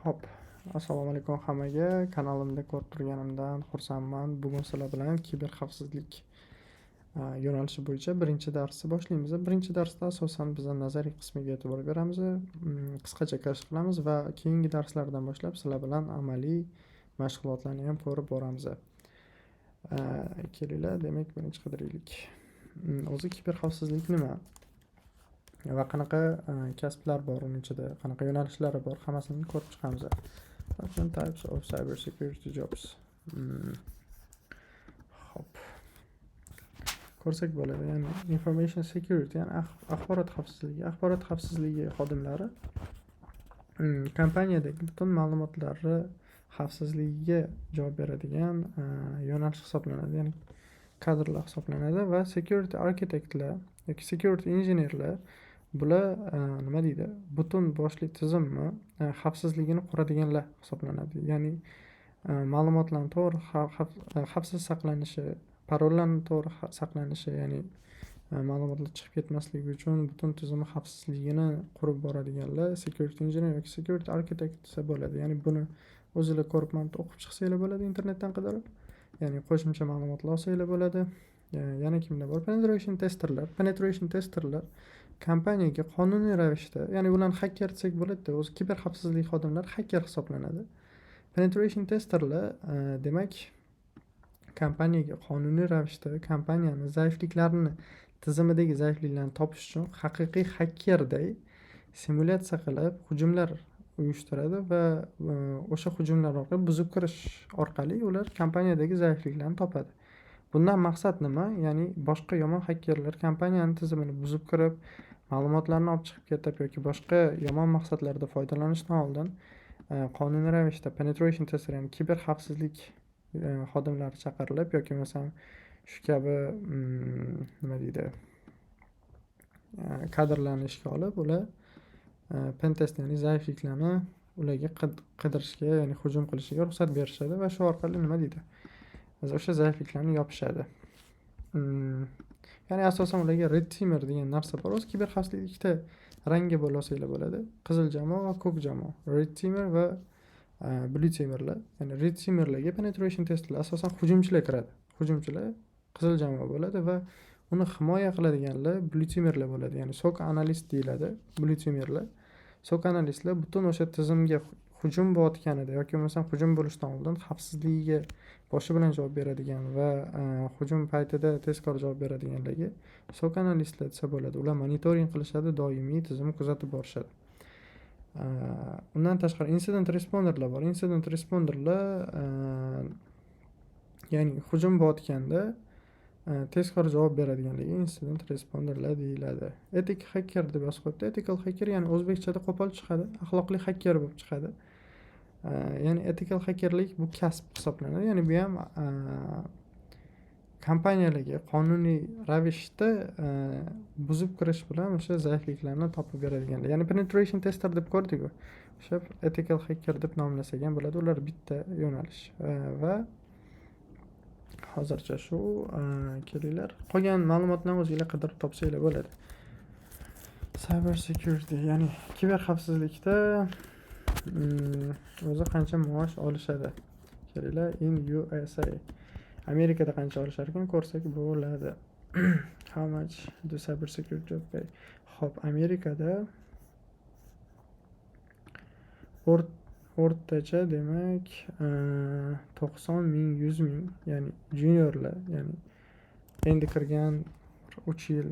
Hop, assalomu alaykum hammaga. Kanalimda ko'rib turganimdan xursandman. Bugun sizlar bilan kiberxavfsizlik yo'nalishi bo'yicha birinchi darsni boshlaymiz. Birinchi darsda asosan biz nazariy qismiga e'tibor beramiz, qisqacha kashf qilamiz va keyingi darslardan boshlab sizlar bilan amaliy mashg'ulotlarni ham ko'rib boramiz. Kelinglar, demak birinchi qidiraylik. O'zi kiberxavfsizlik nima? Va qanaqa kasblar bor uning ichida, qanaqa yo'nalishlari bor, hammasini ko'rib chiqamiz. Different types of cyber security jobs. Hop. Ko'rsak bo'ladi, ya'ni information security, ya'ni axborot xavfsizligi xodimlari kompaniyadagi butun ma'lumotlarni xavfsizligiga javob beradigan yo'nalish hisoblanadi, ya'ni kadrlar hisoblanadi va security architectlar yoki security injenerlar bular nima deydi, butun boshli tizimni xavfsizligini quradiganlar hisoblanadi. Ya'ni ma'lumotlarning to'g'ri xavfsiz saqlanishi, parollarning to'g'ri saqlanishi, ya'ni ma'lumotlar chiqib ketmasligi uchun butun tizimni xavfsizligini qurib boradiganlar security engineer yoki security architect desa bo'ladi. Ya'ni buni o'zingizlar ko'rib o'qib chiqsanglar bo'ladi internetdan qidirib. Ya'ni qo'shimcha ma'lumotlar olsanglar bo'ladi. Yana kimlar bor? Penetration testerlar kompaniyaga qonuniy ravishda, ya'ni ularni hacker desak bo'ladi-da, o'zi kiber xavfsizlik xodimlari hacker hisoblanadi. Penetration testerlar demak kompaniyaga qonuniy ravishda kompaniyani zaifliklarini, tizimidagi zaifliklarni topish uchun haqiqiy hakkerday simulyatsiya qilib hujumlar uyushtiradi va o'sha hujumlar orqali buzib kirish orqali ular kompaniyadagi zaifliklarni topadi. Bundan maqsad nima? Ya'ni boshqa yomon hakkerlar kompaniyani tizimini buzib kirib, ma'lumotlarni olib chiqib ketib yoki boshqa yomon maqsadlarda foydalanishdan oldin qonuniy ravishda penetration tester, ya'ni kiber xavfsizlik xodimlari chaqirilib yoki masalan shu kabi nima deydi, kadrlarni ishga olib, ular pentest, ya'ni zaifliklarni ularga qidirishga, ya'ni hujum qilishiga ruxsat berishadi va shu orqali nima deydi, o'sha zaifliklarni yopishadi. Ya'ni asosan ularga red teamer degan narsa bor. O'z kiber xavfsizlikda ikkita rangi bo'lsanglar bo'ladi. Qizil jamoa va ko'k jamoa. Red teamer va blue teamerlar. Ya'ni red teamerlarga penetration testlar asosan hujumchilar kiradi. Hujumchilar qizil jamoa bo'ladi va uni himoya qiladiganlar blue teamerlar bo'ladi. Ya'ni SOC analist deyiladi blue teamerlar. SOC analistlar butun o'sha tizimga hujum bo'layotganida yoki bo'lmasa hujum bo'lishidan oldin xavfsizligiga boshi bilan javob beradigan va hujum paytida tezkor javob beradiganlarga SOC analistlar desa bo'ladi. Ular monitoring qilishadi, doimiy tizimni kuzatib borishadi. Undan tashqari incident responderlar bor. Incident responderlar ya'ni hujum bo'layotganda tezkor javob beradiganlarga incident responderlar deyiladi. Ethical hacker deb yozib qo'yibdi. Ethical hacker ya'ni o'zbekchada qo'pol chiqadi, axloqli hacker bo'lib chiqadi. Ya'ni ethical hackerlik bu kasb hisoblanadi. Ya'ni bu ham kompaniyalarga qonuniy ravishda buzib kirish bilan o'sha zaifliklarni topib beradiganlar. Ya'ni penetration tester deb ko'rdik-ku. O'sha ethical hacker deb nomlasak ham bo'ladi. Ular bitta yo'nalish va hozircha shu. Kelinglar, qolgan ma'lumotlarni o'zingizlar qidirib topsanglar bo'ladi. Cyber security, ya'ni kiber xavfsizlikda o'zi qancha maosh olishadi? Kelinglar, in USA. Amerikada qancha olishar ekan ko'rsak bo'ladi. How much do cyber security job pay? Xo'p, Amerikada o'rtacha demak 90 ming, 100 ming, ya'ni juniorlar, ya'ni endi kirgan 3 yil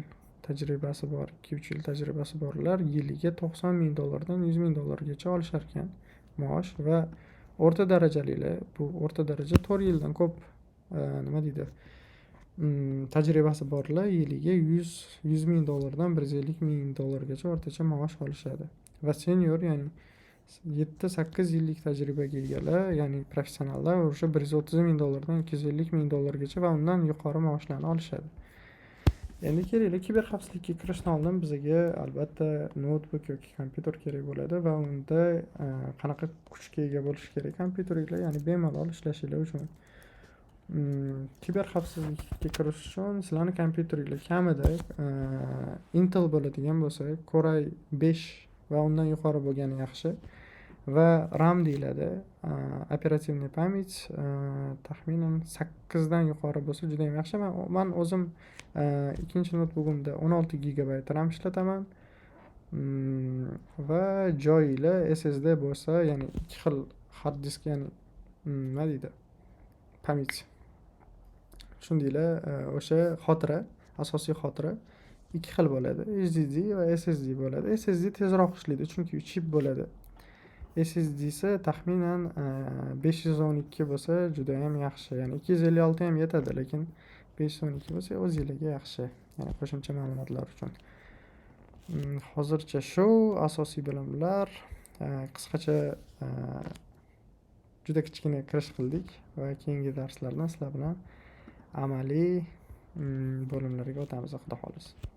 tajribasi bor, 2-3 yil tajribasi borlar yiliga $90,000 dan $100,000gacha olishar ekan maosh va o'rta darajalilar, bu o'rta daraja 4 yildan ko'p nima deydi, tajribasi borlar yiliga $100,000 dan $150,000gacha o'rtacha maosh olishadi. Va senior, ya'ni 7-8 yillik tajribaga egalar, ya'ni professionallar o'sha $130,000 dan $250,000gacha va undan yuqori maoshlarni olishadi. Endi kerakli kiber xavfsizlikka kirishdan oldin bizga albatta notebook yoki kompyuter kerak bo'ladi va unda qanaqa kuchga ega bo'lish kerak kompyuteringlar, ya'ni bemalol ishlashinglar uchun. Kiber xavfsizlikka kirish uchun sizlarning kompyuteringlar kamida Intel bo'ladigan bo'lsa, Core i5 va undan yuqori bo'lgani yaxshi. va RAM deyiladi. Operativniy pamять taxminan 8 dan yuqori bo'lsa juda ham yaxshi. Men o'zim ikkinchi notebugimda 16 gigabayt RAM ishlataman. Va joyli SSD bo'lsa, ya'ni ikki xil hard disk, ya'ni nima deydi? Pamять. Shundaylar, o'sha xotira, asosiy xotira ikki xil bo'ladi. HDD va SSD bo'ladi. SSD tezroq ishlaydi, chunki chip bo'ladi. SSDsi taxminan 512 bo'lsa juda ham yaxshi. Ya'ni 256 ham yetadi, lekin 512 bo'lsa o'z yiliga yaxshi. Ya'ni qo'shimcha ma'lumotlar uchun. Hozircha shu asosiy bilimlar. Qisqacha juda kichkina kirish qildik va keyingi darslarda sizlar bilan amaliy bo'limlarga o'tamiz, xudo xohlasa.